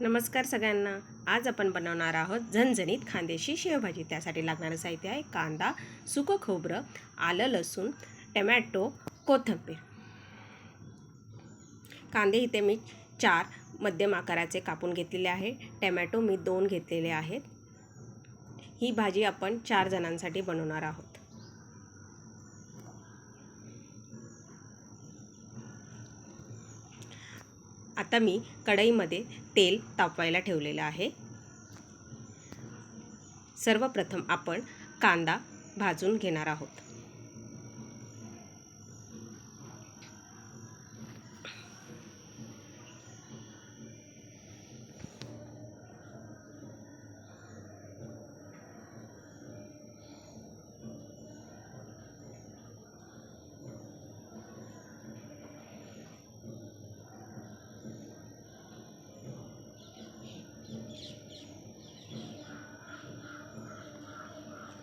नमस्कार सगळ्यांना। आज आपण बनवणार आहोत झणझणीत खानदेशी शेवभाजी। त्यासाठी लागणारे साहित्य आहे कांदा, सुकं खोबरं, आलं लसूण, टोमॅटो, कोथिंबीर। कांदे इथे मी 4 मध्यम आकाराचे कापून घेतलेले आहे। टोमॅटो मी 2 घेतलेले आहेत। ही भाजी आपण 4 जणांसाठी बनवणार आहोत। आता मी कढईमध्ये तेल तापवायला ठेवलेले आहे। सर्वप्रथम आपण कांदा भाजून घेणार आहोत।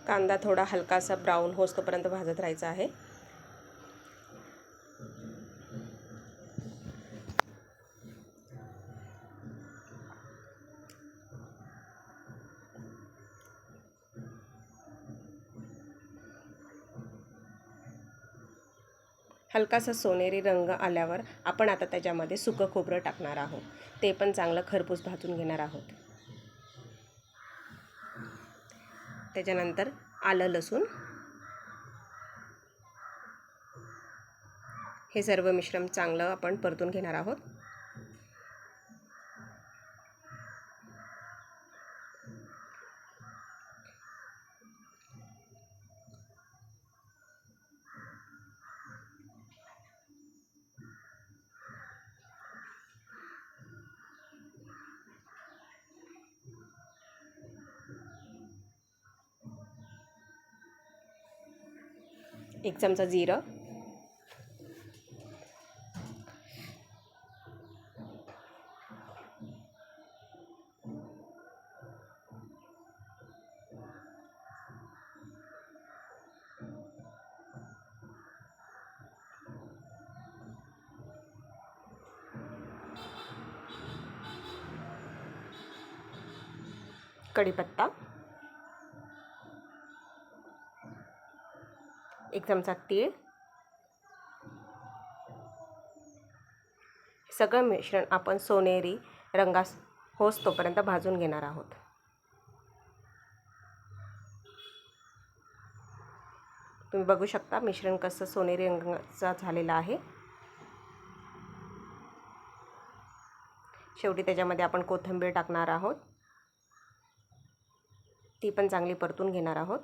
कांदा थोडा हलकासा ब्राउन होईपर्यंत भाजत राहायचा आहे। हलकासा सोनेरी रंग आल्यावर आपण आता त्याच्यामध्ये सुकं खोबरं टाकणार आहोत। ते पण चांगलं खरपूस भाजून घेणार आहोत। त्याच्यानंतर आलं लसूण, हे सर्व मिश्रण चांगलं आपण परतून घेणार आहोत। एक चमचा जिरं, कढीपत्ता, एक चमचा तीळ, सगळं मिश्रण आपण सोनेरी रंगास होईपर्यंत भाजून घेणार आहोत। तुम्ही बघू शकता मिश्रण कसं सोनेरी रंगाचा झालेला आहे। शेवटी त्याच्यामध्ये आपण कोथिंबीर टाकणार आहोत। ती पण चांगली परतून घेणार आहोत।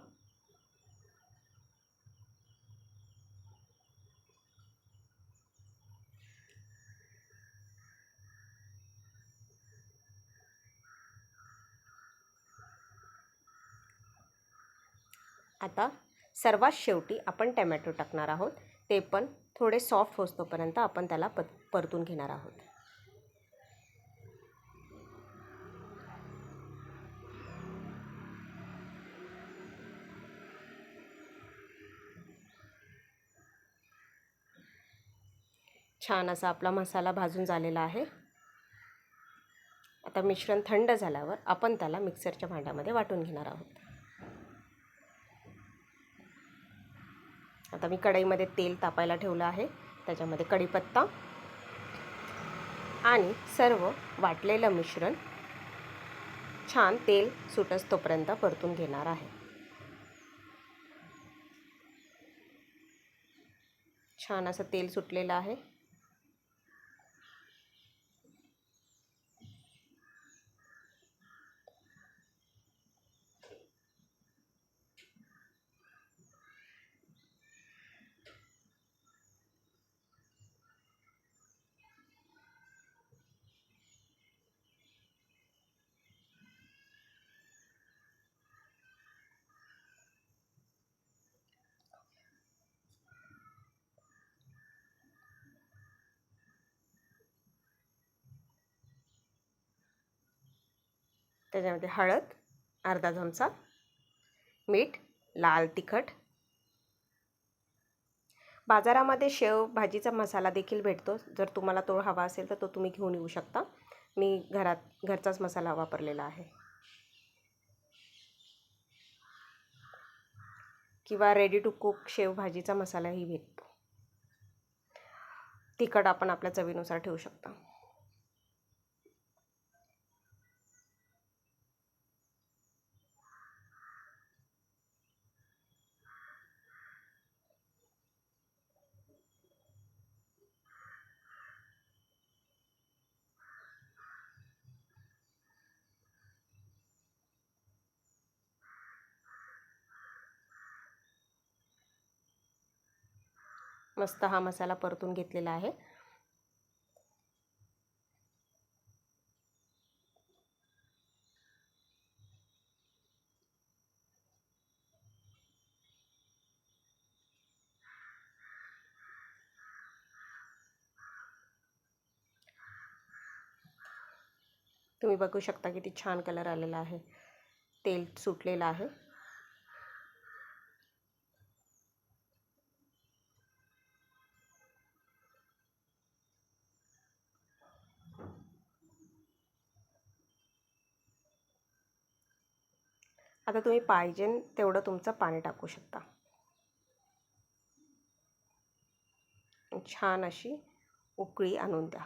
आता सर्वात शेवटी आपण टोमॅटो टाकणार आहोत। ते पण थोडे सॉफ्ट होईपर्यंत आपण त्याला परतून घेणार आहोत। छान असा आपला मसाला भाजून झालेला आहे। आता मिश्रण थंड झाल्यावर आपण त्याला मिक्सरच्या भांड्यामध्ये वाटून घेणार आहोत। आता मी कढईमध्ये तेल तापायला ठेवलं आहे। त्याच्यामध्ये कढीपत्ता आणि सर्व वाटलेलं मिश्रण छान तेल सुटोपर्यंत परतून घेणार आहे। छान असं तेल सुटलेलं आहे। त्याच्यामध्ये हळद अर्धा चमचा, मीठ, लाल तिखट। बाजारामध्ये शेव भाजीचा मसाला देखील भेटतो। जर तुम्हाला तो हवा असेल तर तो तुम्ही घेऊन येऊ शकता। मी घरचाच मसाला वापरलेला आहे, किंवा रेडी टू कुक शेवभाजीचा मसालाही भेटतो. तिखट आपण आपल्या चवीनुसार ठेवू शकता. मस्त हा मसाला परतून घेतलेला आहे. तुम्ही बघू शकता किती छान कलर आलेला आहे, तेल सुटलेलं आहे. आता तुम्ही पाहिजे तेवढं तुमचं पाणी टाकू शकता. छान अशी उकळी आणून द्या.